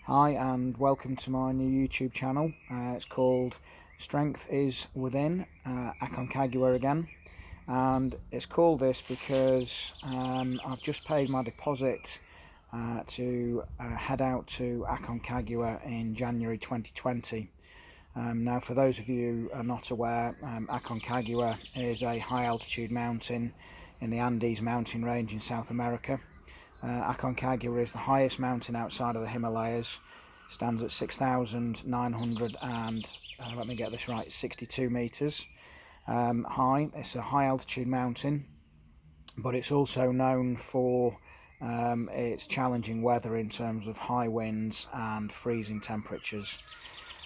Hi and welcome to my new YouTube channel. It's called Strength is Within, Aconcagua again. And it's called this because I've just paid my deposit to head out to Aconcagua in January 2020. Now, for those of you who are not aware, Aconcagua is a high altitude mountain in the Andes mountain range in South America. Aconcagua is the highest mountain outside of the Himalayas, stands at 6,900 and, let me get this right, 62 metres high. It's a high altitude mountain, but it's also known for its challenging weather in terms of high winds and freezing temperatures.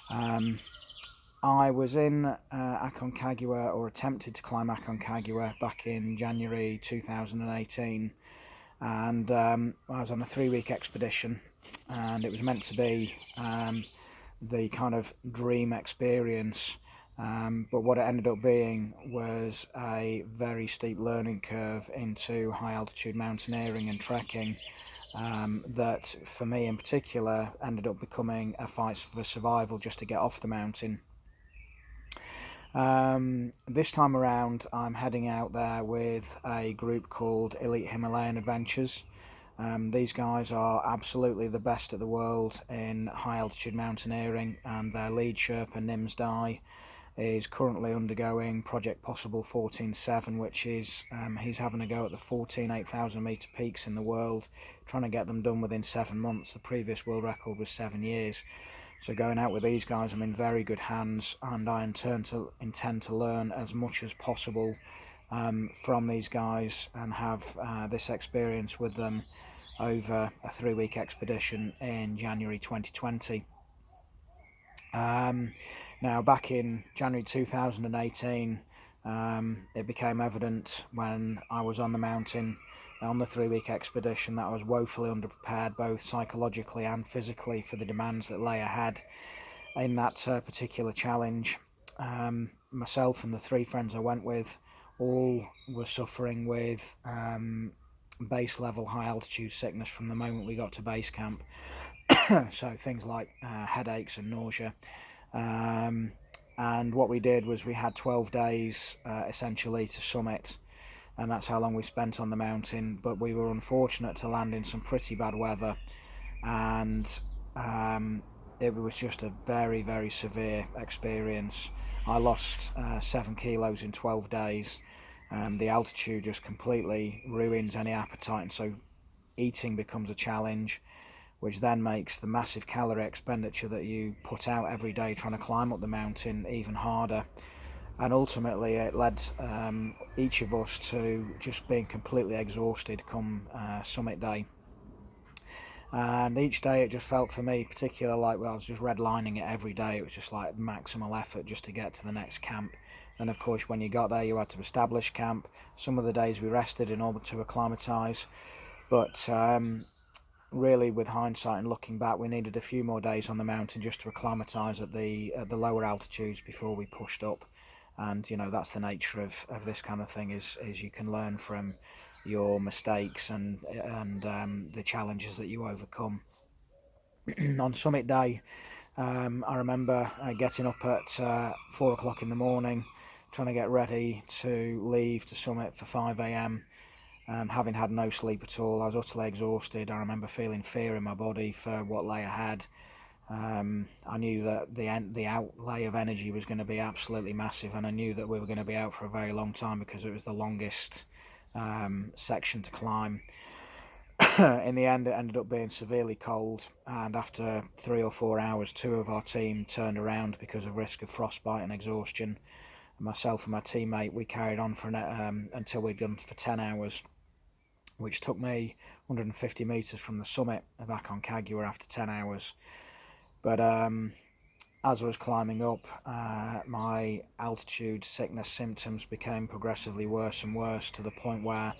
I was in Aconcagua, or attempted to climb Aconcagua, back in January 2018, and I was on a 3-week expedition, and it was meant to be the kind of dream experience, but what it ended up being was a very steep learning curve into high altitude mountaineering and trekking, that for me in particular ended up becoming a fight for survival just to get off the mountain. This time around I'm heading out there with a group called Elite Himalayan Adventures. These guys are absolutely the best at the world in high altitude mountaineering, and their lead Sherpa Nims Dai is currently undergoing Project Possible 14-7, which is he's having a go at the 14 8,000 metre peaks in the world, trying to get them done within 7 months. The previous world record was 7 years. So going out with these guys, I'm in very good hands, and I intend to learn as much as possible from these guys and have this experience with them over a 3-week expedition in January 2020. Now, back in January 2018, it became evident when I was on the mountain on the 3-week expedition that I was woefully underprepared, both psychologically and physically, for the demands that lay ahead in that particular challenge. Myself and the 3 friends I went with all were suffering with base level high altitude sickness from the moment we got to base camp. So things like headaches and nausea. And what we did was we had 12 days essentially to summit, and that's how long we spent on the mountain. But we were unfortunate to land in some pretty bad weather, and it was just a very, very severe experience. I lost 7 kilos in 12 days. The altitude just completely ruins any appetite, and so eating becomes a challenge, which then makes the massive calorie expenditure that you put out every day trying to climb up the mountain even harder. And ultimately it led each of us to just being completely exhausted come summit day. And each day it just felt for me particularly like, well, I was just redlining it every day. It was just like maximal effort just to get to the next camp. And of course when you got there you had to establish camp. Some of the days we rested in order to acclimatise, but really, with hindsight and looking back, we needed a few more days on the mountain just to acclimatise at the lower altitudes before we pushed up. And you know, that's the nature of this kind of thing, is you can learn from your mistakes and the challenges that you overcome. On summit day, I remember getting up at 4 o'clock in the morning, trying to get ready to leave to summit for 5 a.m. Having had no sleep at all. I was utterly exhausted. I remember feeling fear in my body for what lay ahead. I knew that the outlay of energy was going to be absolutely massive, and I knew that we were going to be out for a very long time because it was the longest section to climb. In the end, it ended up being severely cold, and after 3 or 4 hours, 2 of our team turned around because of risk of frostbite and exhaustion. Myself and my teammate, we carried on for until we'd done for 10 hours, which took me 150 metres from the summit of Aconcagua after 10 hours. But as I was climbing up, my altitude sickness symptoms became progressively worse and worse, to the point where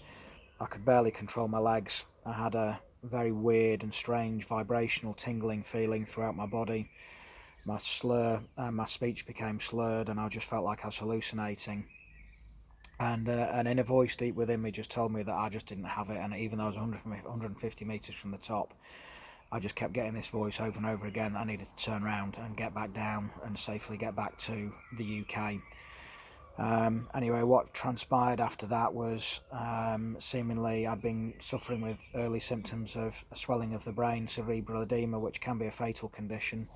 I could barely control my legs. I had a very weird and strange vibrational tingling feeling throughout my body. My speech became slurred, and I just felt like I was hallucinating. And an inner voice deep within me just told me that I just didn't have it, and even though I was 150 metres from the top. I just kept getting this voice over and over again. I needed to turn around and get back down and safely get back to the UK. Anyway, what transpired after that was seemingly I'd been suffering with early symptoms of a swelling of the brain, cerebral edema, which can be a fatal condition.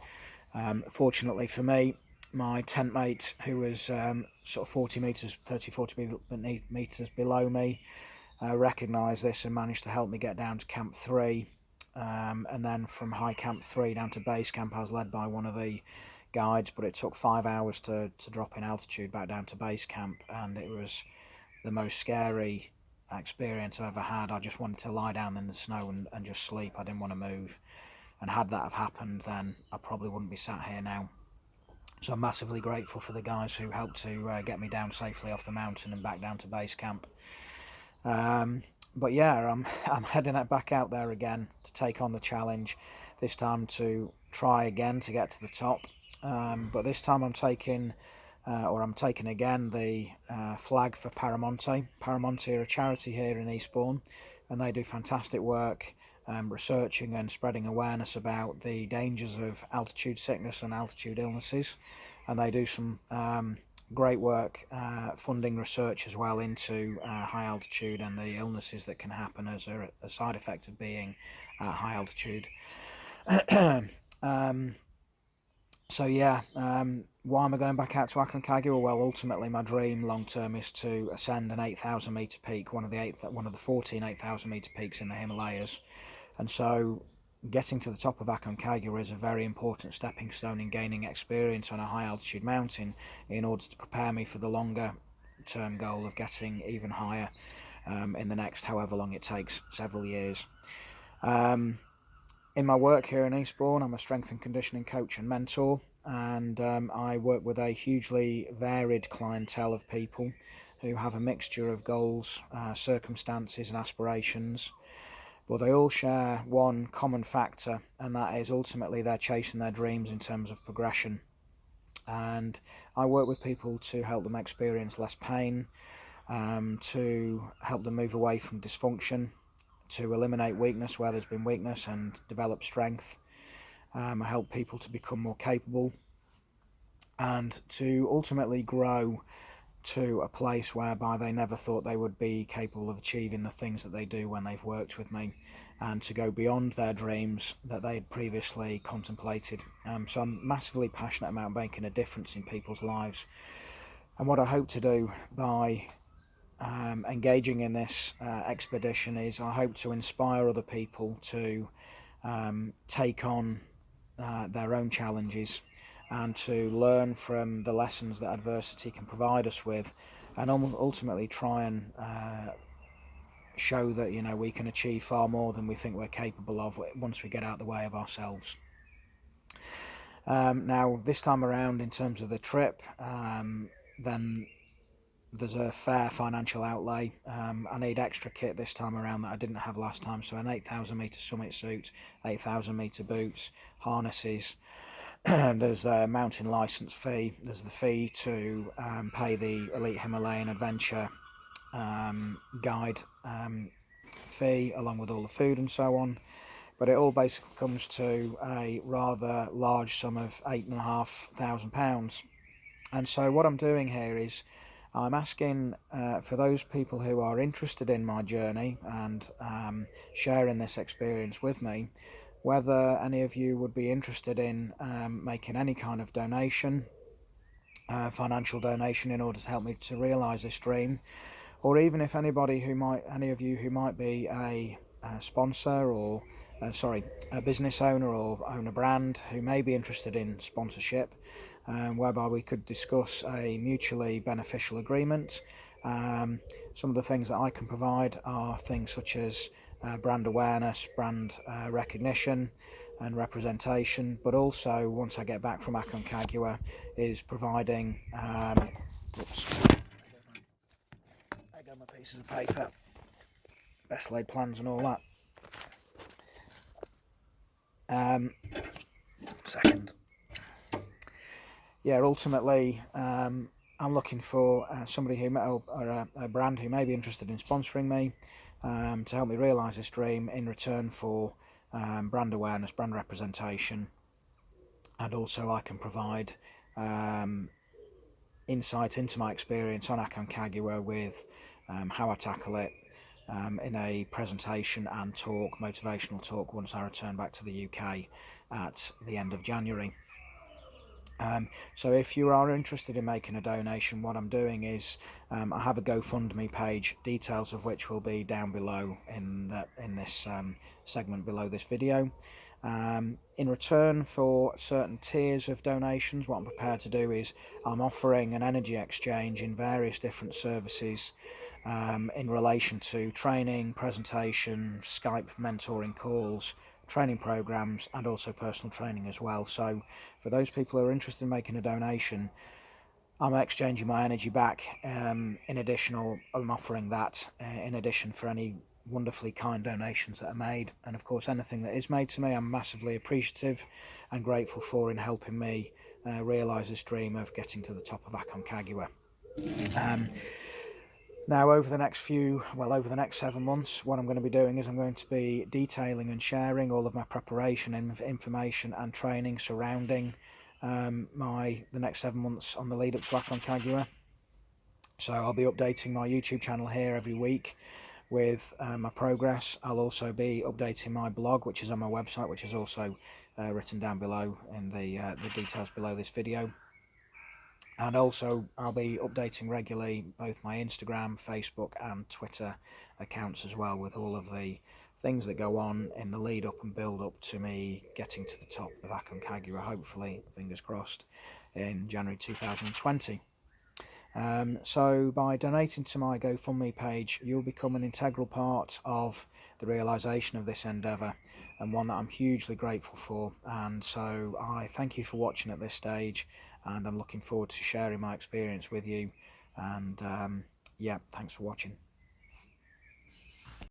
Fortunately for me, my tent mate, who was sort of 40 metres, 40 metres below me, recognised this and managed to help me get down to Camp 3. And then from High Camp 3 down to Base Camp, I was led by one of the guides, but it took 5 hours to drop in altitude back down to Base Camp, and it was the most scary experience I've ever had. I just wanted to lie down in the snow and just sleep. I didn't want to move, and had that have happened, then I probably wouldn't be sat here now. So I'm massively grateful for the guys who helped to get me down safely off the mountain and back down to Base Camp. But yeah, I'm heading back out there again to take on the challenge, this time to try again to get to the top. But this time I'm taking again the flag for Paramonte. Paramonte are a charity here in Eastbourne, and they do fantastic work researching and spreading awareness about the dangers of altitude sickness and altitude illnesses, and they do some great work funding research as well into high altitude and the illnesses that can happen as a side effect of being at high altitude. So yeah, why am I going back out to Aconcagua? Well, ultimately my dream long term is to ascend an 8,000 metre peak, one of the 14 8,000 metre peaks in the Himalayas. And so getting to the top of Aconcagua is a very important stepping stone in gaining experience on a high altitude mountain in order to prepare me for the longer term goal of getting even higher in the next however long it takes, several years. In my work here in Eastbourne, I'm a strength and conditioning coach and mentor, and I work with a hugely varied clientele of people who have a mixture of goals, circumstances and aspirations, but they all share one common factor, and that is ultimately they're chasing their dreams in terms of progression. And I work with people to help them experience less pain, to help them move away from dysfunction, to eliminate weakness where there's been weakness and develop strength. I help people to become more capable and to ultimately grow to a place whereby they never thought they would be capable of achieving the things that they do when they've worked with me, and to go beyond their dreams that they had previously contemplated. So I'm massively passionate about making a difference in people's lives, and what I hope to do by engaging in this expedition is I hope to inspire other people to take on their own challenges and to learn from the lessons that adversity can provide us with, and ultimately try and show that we can achieve far more than we think we're capable of once we get out of the way of ourselves. Now this time around, in terms of the trip, then there's a fair financial outlay. I need extra kit this time around that I didn't have last time, so an 8,000 metre summit suit, 8,000 metre boots, harnesses. There's a mountain license fee, there's the fee to pay the Elite Himalayan Adventure guide fee, along with all the food and so on, but it all basically comes to a rather large sum of £8,500. And so what I'm doing here is I'm asking for those people who are interested in my journey and sharing this experience with me, whether any of you would be interested in making any kind of donation, financial donation, in order to help me to realise this dream, or even if any of you who might be a sponsor or a business owner or own a brand who may be interested in sponsorship, whereby we could discuss a mutually beneficial agreement. Some of the things that I can provide are things such as brand awareness, brand recognition and representation, but also, once I get back from Aconcagua, is providing I got my pieces of paper, best laid plans and all that. Second. Yeah, ultimately I'm looking for somebody or a brand who may be interested in sponsoring me to help me realise this dream in return for brand awareness, brand representation, and also I can provide insight into my experience on Aconcagua with how I tackle it in a presentation and talk, motivational talk, once I return back to the UK at the end of January. So if you are interested in making a donation, what I'm doing is I have a GoFundMe page, details of which will be down below in this segment below this video. In return for certain tiers of donations, what I'm prepared to do is I'm offering an energy exchange in various different services in relation to training, presentation, Skype mentoring calls, training programs, and also personal training as well. So for those people who are interested in making a donation, I'm exchanging my energy back. I'm offering that in addition for any wonderfully kind donations that are made, and of course anything that is made to me I'm massively appreciative and grateful for in helping me realise this dream of getting to the top of Aconcagua. Now over the next 7 months, what I'm going to be doing is I'm going to be detailing and sharing all of my preparation and information and training surrounding the next 7 months on the lead up to Aconcagua. So I'll be updating my YouTube channel here every week with my progress. I'll also be updating my blog, which is on my website, which is also written down below in the details below this video. And also I'll be updating regularly both my Instagram, Facebook and Twitter accounts as well, with all of the things that go on in the lead up and build up to me getting to the top of Aconcagua, hopefully, fingers crossed, in January 2020. So by donating to my GoFundMe page, you'll become an integral part of the realisation of this endeavour, and one that I'm hugely grateful for. And so I thank you for watching at this stage, and I'm looking forward to sharing my experience with you. And yeah, thanks for watching.